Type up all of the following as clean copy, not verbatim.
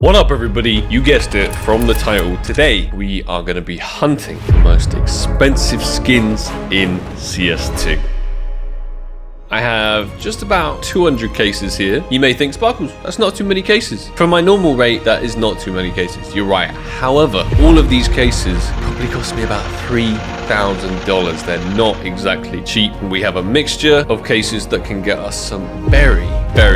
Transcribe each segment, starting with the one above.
What up everybody, you guessed it from the title. Today we are going to be hunting the most expensive skins in CS2. I have just about 200 cases here. You may think, Sparkles, that's not too many cases. For my normal rate, that is not too many cases. You're right. However, all of these cases probably cost me about $3,000. They're not exactly cheap. And we have a mixture of cases that can get us some very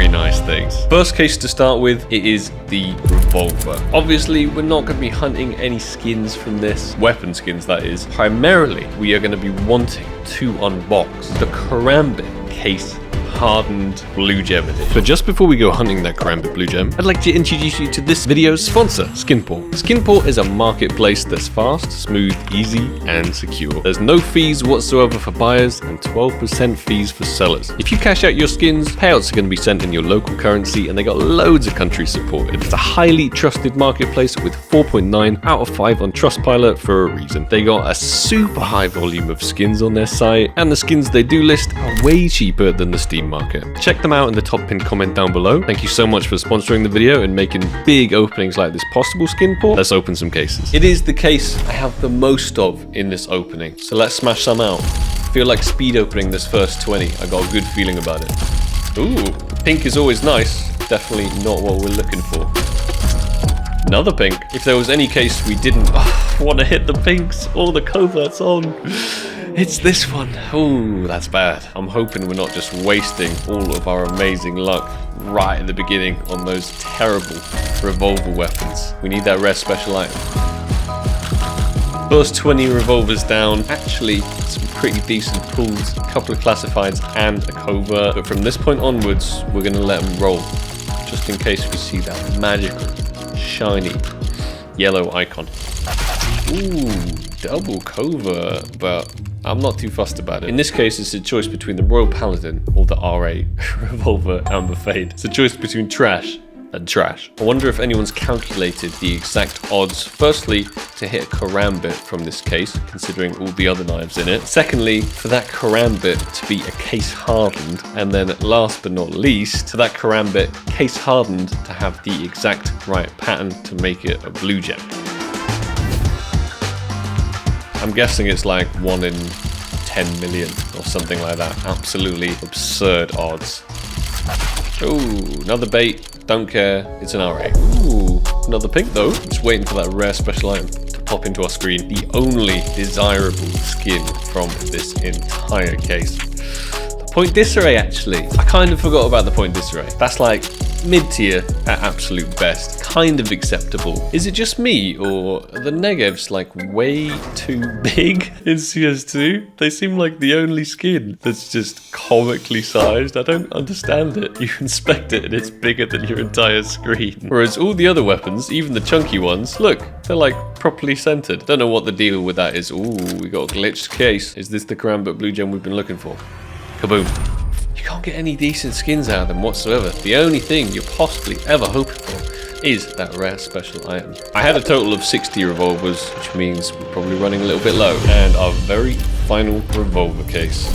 nice things. First case to start with, it is the revolver. Obviously, we're not going to be hunting any skins from this. Weapon skins, that is. Primarily, we are going to be wanting to unbox the Karambit case hardened blue gem edition. But just before we go hunting that Karambit blue gem, I'd like to introduce you to this video's sponsor, Skinport. Skinport is a marketplace that's fast, smooth, easy, and secure. There's no fees whatsoever for buyers and 12% fees for sellers. If you cash out your skins, payouts are going to be sent in your local currency, and they got loads of countries supported. It's a highly trusted marketplace with 4.9 out of 5 on Trustpilot for a reason. They got a super high volume of skins on their site, and the skins they do list are way cheaper than the Steam market. Check them out in the top pinned comment down below. Thank you so much for sponsoring the video and making big openings like this possible, Skinport. Let's open some cases. It is the case I have the most of in this opening, so let's smash some out. I feel like speed opening this first 20. I got a good feeling about it. Ooh, pink is always nice. Definitely not what we're looking for. Another pink. If there was any case we didn't want to hit the pinks or the coverts on, it's this one. Ooh, that's bad. I'm hoping we're not just wasting all of our amazing luck right at the beginning on those terrible revolver weapons. We need that rare special item. First 20 revolvers down. Actually, some pretty decent pulls, a couple of classifieds and a covert. But from this point onwards, we're going to let them roll, just in case we see that magical, shiny yellow icon. Ooh, double covert, but I'm not too fussed about it. In this case, it's a choice between the Royal Paladin or the R8 Revolver Amber Fade. It's a choice between trash and trash. I wonder if anyone's calculated the exact odds, firstly, to hit a Karambit from this case, considering all the other knives in it. Secondly, for that Karambit to be a case hardened. And then last but not least, for that Karambit case hardened to have the exact right pattern to make it a blue gem. I'm guessing it's like 1 in 10 million or something like that. Absolutely absurd odds. Ooh, another bait. Don't care. It's an R8. Ooh, another pink though. Just waiting for that rare special item to pop into our screen. The only desirable skin from this entire case. The point disarray, actually. I kind of forgot about the point disarray. That's like mid-tier at absolute best. Kind of acceptable. Is it just me, or are the Negevs like way too big in CS2? They seem like the only skin that's just comically sized. I don't understand it. You inspect it and it's bigger than your entire screen. Whereas all the other weapons, even the chunky ones, look, they're like properly centered. Don't know what the deal with that is. Ooh, we got a glitched case. Is this the Karambit blue gem we've been looking for? Kaboom. You can't get any decent skins out of them whatsoever. The only thing you're possibly ever hoping for is that rare special item. I had a total of 60 revolvers, which means we're probably running a little bit low. And our very final revolver case.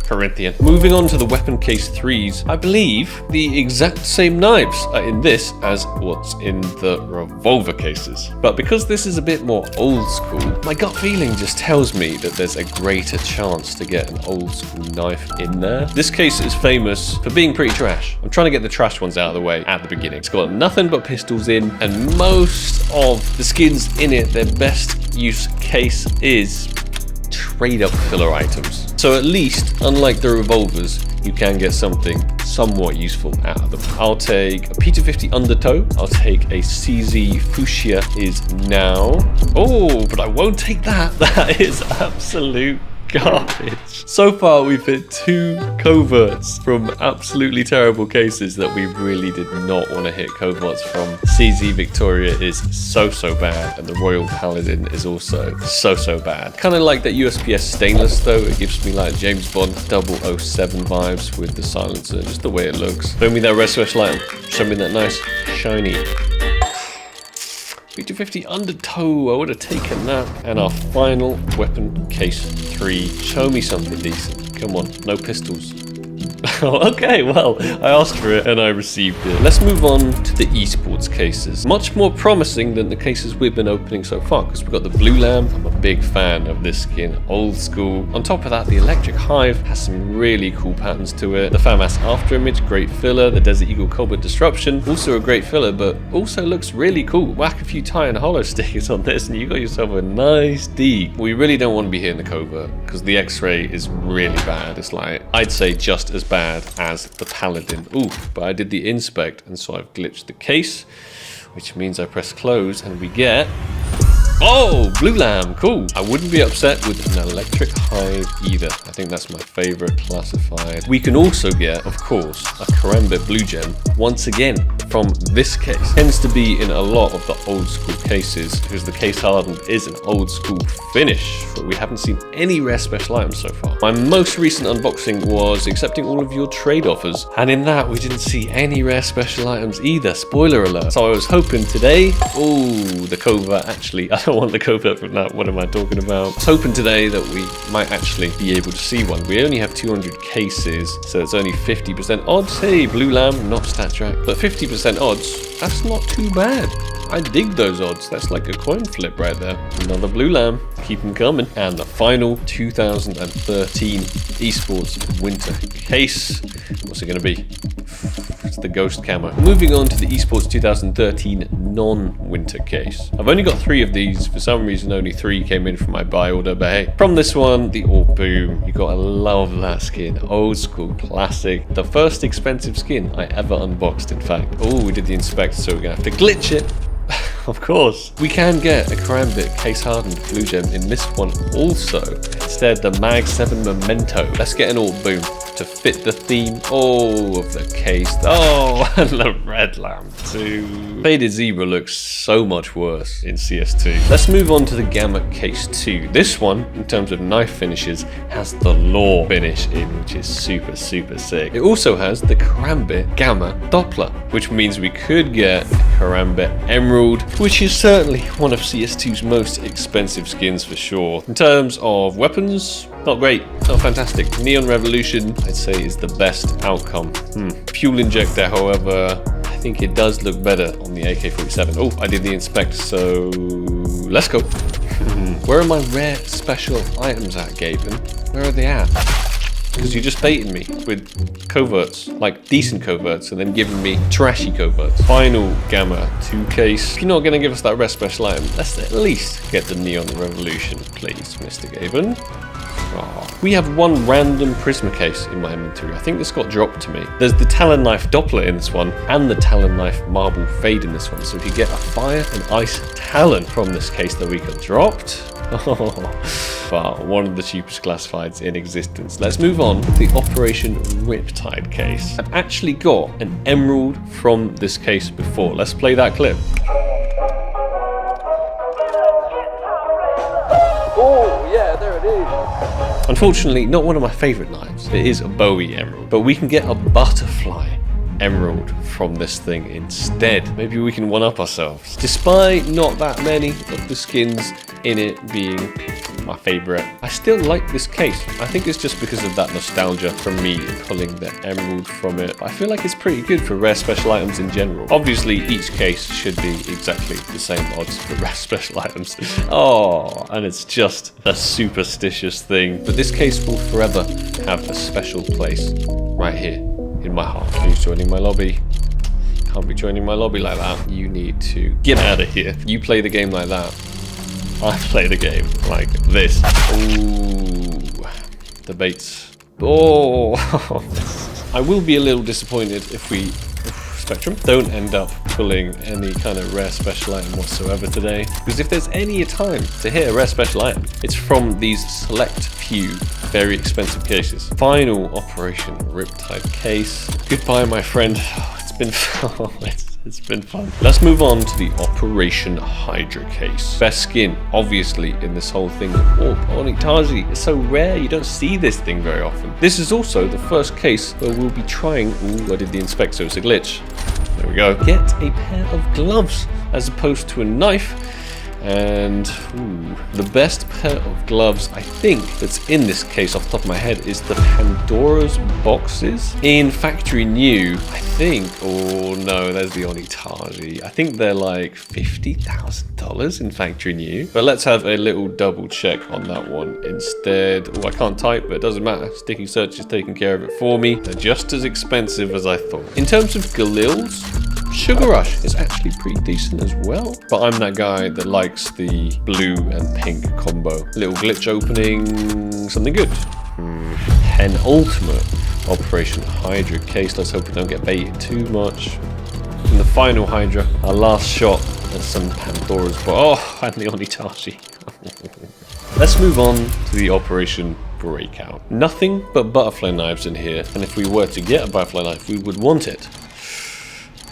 Corinthian. Moving on to the weapon case 3s, I believe the exact same knives are in this as what's in the revolver cases. But because this is a bit more old school, my gut feeling just tells me that there's a greater chance to get an old school knife in there. This case is famous for being pretty trash. I'm trying to get the trash ones out of the way at the beginning. It's got nothing but pistols in, and most of the skins in it, their best use case is trade up filler items. So at least, unlike the revolvers, you can get something somewhat useful out of them. I'll take a P250 Undertow. I'll take a CZ Fuchsia is now. Oh, but I won't take that. That is absolute garbage. So far, we've hit 2 coverts from absolutely terrible cases that we really did not want to hit coverts from. CZ Victoria is so bad, and the Royal Paladin is also so bad. Kind of like that USPS stainless though. It gives me like James Bond 007 vibes with the silencer, just the way it looks. Show me that rare special item. Show me that nice shiny P250 Undertow. I would have taken that. And our final weapon case 3. Show me something decent. Come on, no pistols. Okay, well, I asked for it and I received it. Let's move on to the esports cases. Much more promising than the cases we've been opening so far, because we've got the Blue Lamb. I'm a big fan of this skin, old school. On top of that, the Electric Hive has some really cool patterns to it. The FAMAS After Image, great filler. The Desert Eagle Cobalt Disruption, also a great filler, but also looks really cool. Whack a few tie and hollow stickers on this and you got yourself a nice D. We really don't want to be hitting the covert, because the X-ray is really bad. It's like, I'd say just as bad as the Paladin. Ooh, but I did the inspect and so I've glitched the case, which means I press close and we get... Oh, Blue Lamb, cool. I wouldn't be upset with an Electric Hive either. I think that's my favorite classified. We can also get, of course, a Karambit Blue Gem, once again, from this case. Tends to be in a lot of the old school cases, because the case hardened is an old school finish, but we haven't seen any rare special items so far. My most recent unboxing was accepting all of your trade offers, and in that we didn't see any rare special items either, spoiler alert. So I was hoping today, oh, the covert actually, I don't want the covert from that, what am I talking about? I was hoping today that we might actually be able to see one. We only have 200 cases, so it's only 50% odds. Hey, Blue Lamb, not stat track, but 50% odds, that's not too bad. I dig those odds. That's like a coin flip right there. Another Blue Lamb. Keep them coming. And the final 2013 Esports Winter Case. What's it going to be? It's the Ghost Camo. Moving on to the Esports 2013 non-winter case. I've only got 3 of these. For some reason, only 3 came in from my buy order. But hey, from this one, the Orb Boom. You gotta love that skin. Old school, classic. The first expensive skin I ever unboxed, in fact. Oh, we did the inspect, so we're gonna have to glitch it. Of course. We can get a Karambit case hardened Blue Gem in this one also. Instead, the Mag 7 Memento. Let's get an Orb Boom to fit the theme of the case. Oh, and the Red Lamb too. Faded Zebra looks so much worse in CS2. Let's move on to the Gamma Case 2. This one, in terms of knife finishes, has the Law finish in, which is super, super sick. It also has the Karambit Gamma Doppler, which means we could get Karambit Emerald, which is certainly one of CS2's most expensive skins for sure. In terms of weapons, not great, not fantastic. Neon Revolution, I'd say, is the best outcome. Fuel Injector, however, I think it does look better on the AK-47. Oh, I did the inspect, so let's go. Where are my rare special items at, Gaben? Where are they at? Because you just baited me with coverts, like decent coverts, and then giving me trashy coverts. Final Gamma 2 case. If you're not going to give us that rare special item, let's at least get the Neon Revolution, please, Mr. Gaben. Oh. We have one random Prisma case in my inventory. I think this got dropped to me. There's the Talon Knife Doppler in this one, and the Talon Knife Marble Fade in this one. So if you get a Fire and Ice Talon from this case that we got dropped, wow, one of the cheapest classifieds in existence. Let's move on to the Operation Riptide case. I've actually got an emerald from this case before. Let's play that clip. Oh, yeah, there it is. Unfortunately, not one of my favorite knives. It is a Bowie emerald, but we can get a butterfly emerald from this thing instead. Maybe we can one-up ourselves. Despite not that many of the skins in it being my favorite, I still like this case. I think it's just because of that nostalgia from me pulling the emerald from it. I feel like it's pretty good for rare special items in general. Obviously, each case should be exactly the same odds for rare special items. Oh, and it's just a superstitious thing. But this case will forever have a special place right here in my heart. Who's joining my lobby? Can't be joining my lobby like that. You need to get out of here. You play the game like that. I play the game like this. Ooh, the baits. Oh, I will be a little disappointed if we, Spectrum, don't end up pulling any kind of rare special item whatsoever today. Because if there's any time to hit a rare special item, it's from these select few very expensive cases. Final Operation Riptide case. Goodbye, my friend. Oh, it's been fun. It's been fun. Let's move on to the Operation Hydra case. Best skin, obviously, in this whole thing. Oh, Onitaji is so rare. You don't see this thing very often. This is also the first case where we'll be trying... Ooh, I did the inspect, so it's a glitch. There we go. Get a pair of gloves as opposed to a knife. And the best pair of gloves I think that's in this case off the top of my head is the Pandora's boxes in factory new. I think, oh no, there's the Onitaji. I think they're like $50,000 in factory new. But let's have a little double check on that one instead. Oh, I can't type, but it doesn't matter. Sticky search is taking care of it for me. They're just as expensive as I thought. In terms of Galils, Sugar Rush is actually pretty decent as well. But I'm that guy that likes the blue and pink combo. Little glitch opening, something good. Penultimate Operation Hydra case. Let's hope we don't get baited too much. And the final Hydra, our last shot at some Pandora's. Oh, and the Onitaji. Let's move on to the Operation Breakout. Nothing but butterfly knives in here. And if we were to get a butterfly knife, we would want it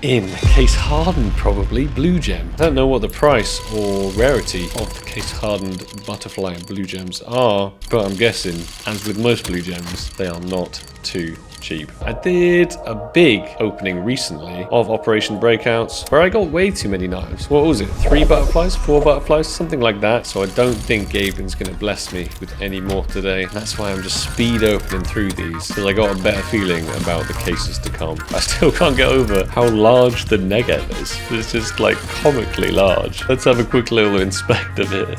in case hardened, probably blue gem. I don't know what the price or rarity of the case hardened butterfly and blue gems are, but I'm guessing, as with most blue gems, they are not too cheap. I did a big opening recently of Operation Breakouts where I got way too many knives. What was it? 3 butterflies? 4 butterflies? Something like that. So I don't think Gaben's going to bless me with any more today. That's why I'm just speed opening through these because I got a better feeling about the cases to come. I still can't get over how large the Negev is. It's just like comically large. Let's have a quick little inspect of it.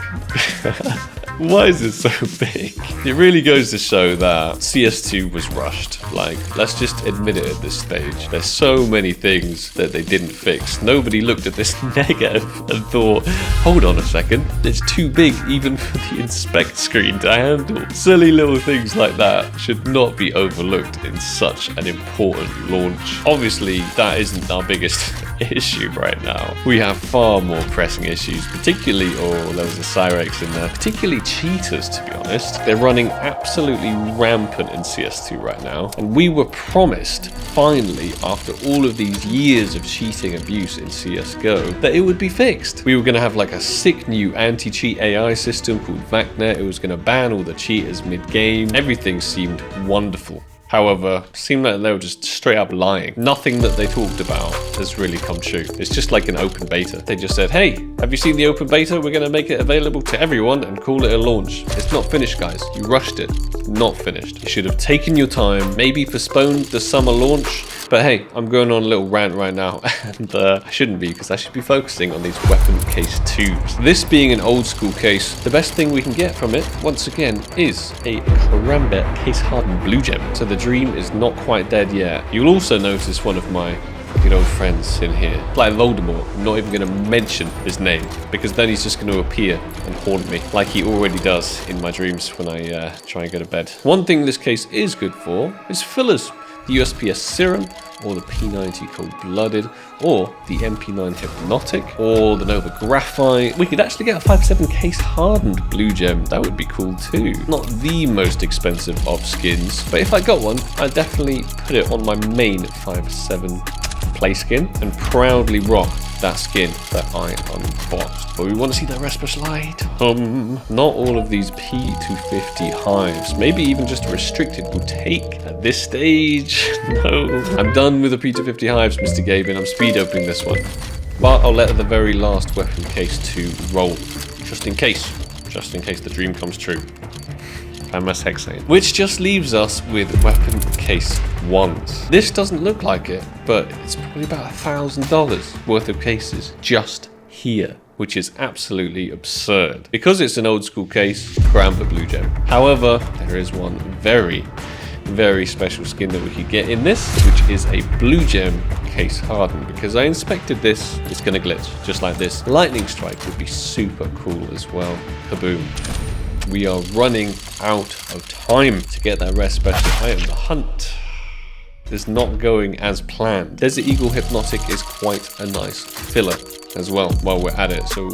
Why is it so big? It really goes to show that CS2 was rushed. Like, let's just admit it at this stage. There's so many things that they didn't fix. Nobody looked at this Negev and thought, hold on a second, it's too big even for the inspect screen to handle. Silly little things like that should not be overlooked in such an important launch. Obviously, that isn't our biggest issue right now. We have far more pressing issues, particularly, oh, there was a Cyrex in there, particularly cheaters, to be honest. They're running absolutely rampant in CS2 right now, and we were promised, finally, after all of these years of cheating abuse in CSGO, that it would be fixed. We were going to have like a sick new anti-cheat AI system called VACnet. It was going to ban all the cheaters mid-game. Everything seemed wonderful. However, it seemed like they were just straight up lying. Nothing that they talked about has really come true. It's just like an open beta. They just said, hey, have you seen the open beta? We're going to make it available to everyone and call it a launch. It's not finished, guys. You rushed it. Not finished. You should have taken your time, maybe postponed the summer launch. But hey, I'm going on a little rant right now, and I shouldn't be, because I should be focusing on these weapon case 2s. This being an old school case, the best thing we can get from it, once again, is a Karambit case hardened blue gem. So the dream is not quite dead yet. You'll also notice one of my good old friends in here, like Voldemort. I'm not even going to mention his name, because then he's just going to appear and haunt me, like he already does in my dreams when I try and go to bed. One thing this case is good for is fillers. The USPS Serum, or the P90 Cold-Blooded, or the MP9 Hypnotic, or the Nova Graphite. We could actually get a 5.7 case hardened blue gem. That would be cool too. Not the most expensive of skins, but if I got one, I'd definitely put it on my main 5.7 play skin and proudly rock that skin that I unboxed. But we want to see that Respa slide. Not all of these P250 hives, maybe even just a restricted, will take at this stage. No, I'm done with the P250 hives, Mr. Gaben. I'm speed opening this one. But I'll let the very last weapon case 2 roll, just in case the dream comes true. MS Hexane. Which just leaves us with weapon case 1s. This doesn't look like it, but it's probably about $1,000 worth of cases just here, which is absolutely absurd. Because it's an old school case, Karambit blue gem. However, there is one very, very special skin that we could get in this, which is a blue gem case hardened. Because I inspected this, it's gonna glitch, just like this. Lightning Strike would be super cool as well. Kaboom. We are running out of time to get that rare special item. The hunt is not going as planned. Desert Eagle Hypnotic is quite a nice filler as well while we're at it, so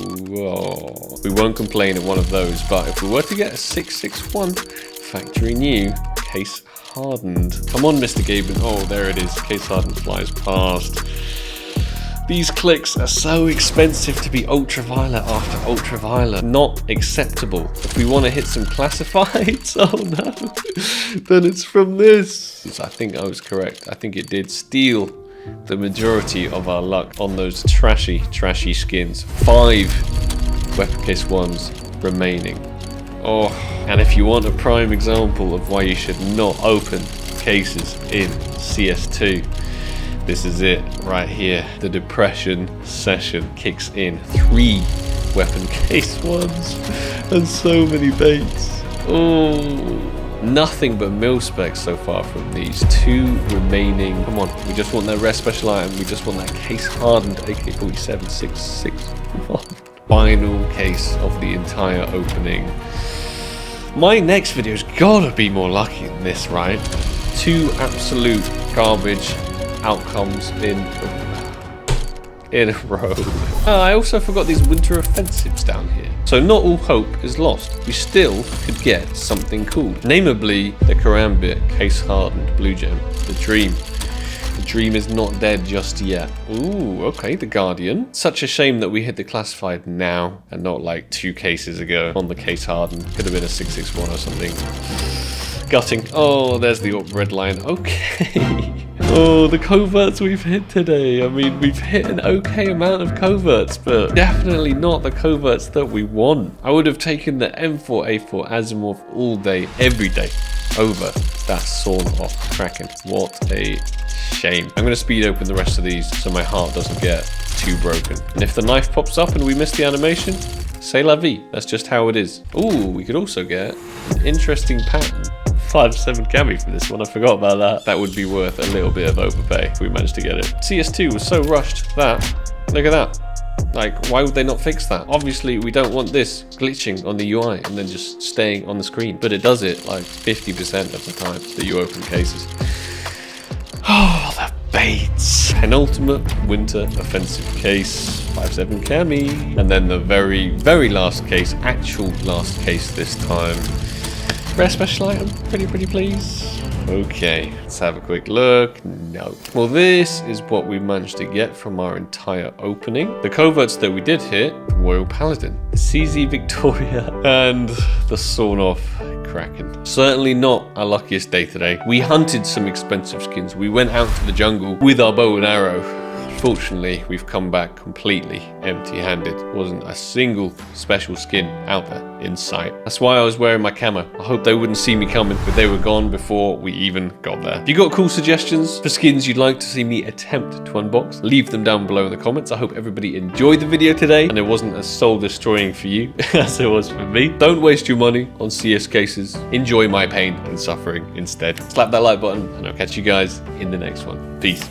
we won't complain at one of those. But if we were to get a 661 factory new case hardened, come on, Mr. Gaben. Oh, there it is. Case hardened flies past. These clicks are so expensive to be ultraviolet after ultraviolet. Not acceptable. If we want to hit some classifieds, oh no, then it's from this. I think I was correct. I think it did steal the majority of our luck on those trashy skins. 5 weapon case ones remaining. Oh, and if you want a prime example of why you should not open cases in CS2, this is it right here. The depression session kicks in. 3 weapon case ones and so many baits. Oh, nothing but mil specs so far from these 2 remaining. Come on, we just want that rare special item. We just want that case hardened AK-47 661. Final case of the entire opening. My next video's gotta be more lucky than this, right? 2 absolute garbage outcomes in a row. I also forgot these winter offensives down here. So not all hope is lost. We still could get something cool. Namely, the Karambit case hardened blue gem. The dream. The dream is not dead just yet. Ooh, okay, the Guardian. Such a shame that we hit the classified now and not like 2 cases ago on the case hardened. Could have been a 661 or something. Gutting. Oh, there's the red line. Okay. Oh, the coverts we've hit today. I mean, we've hit an okay amount of coverts, but definitely not the coverts that we want. I would have taken the M4A4 Asimov all day, every day, over that sawn off Kraken. What a shame. I'm going to speed open the rest of these so my heart doesn't get too broken. And if the knife pops up and we miss the animation, c'est la vie. That's just how it is. Ooh, we could also get an interesting pattern. 5/7 cami for this one, I forgot about that. That would be worth a little bit of overpay if we managed to get it. CS2 was so rushed that, look at that. Like, why would they not fix that? Obviously, we don't want this glitching on the UI and then just staying on the screen. But it does it like 50% of the time that you open cases. Oh, the baits. Penultimate winter offensive case. 5/7 cami. And then the very, very last case, actual last case this time. Rare special item, pretty please. Okay, let's have a quick look. No. Well, this is what we managed to get from our entire opening. The coverts that we did hit, Royal Paladin, the CZ Victoria, and the sawn off Kraken. Certainly not our luckiest day today. We hunted some expensive skins. We went out to the jungle with our bow and arrow. Fortunately, we've come back completely empty-handed. Wasn't a single special skin out there in sight. That's why I was wearing my camo. I hope they wouldn't see me coming, but they were gone before we even got there. If you got cool suggestions for skins you'd like to see me attempt to unbox, leave them down below in the comments. I hope everybody enjoyed the video today and it wasn't as soul-destroying for you as it was for me. Don't waste your money on CS cases. Enjoy my pain and suffering instead. Slap that like button and I'll catch you guys in the next one. Peace.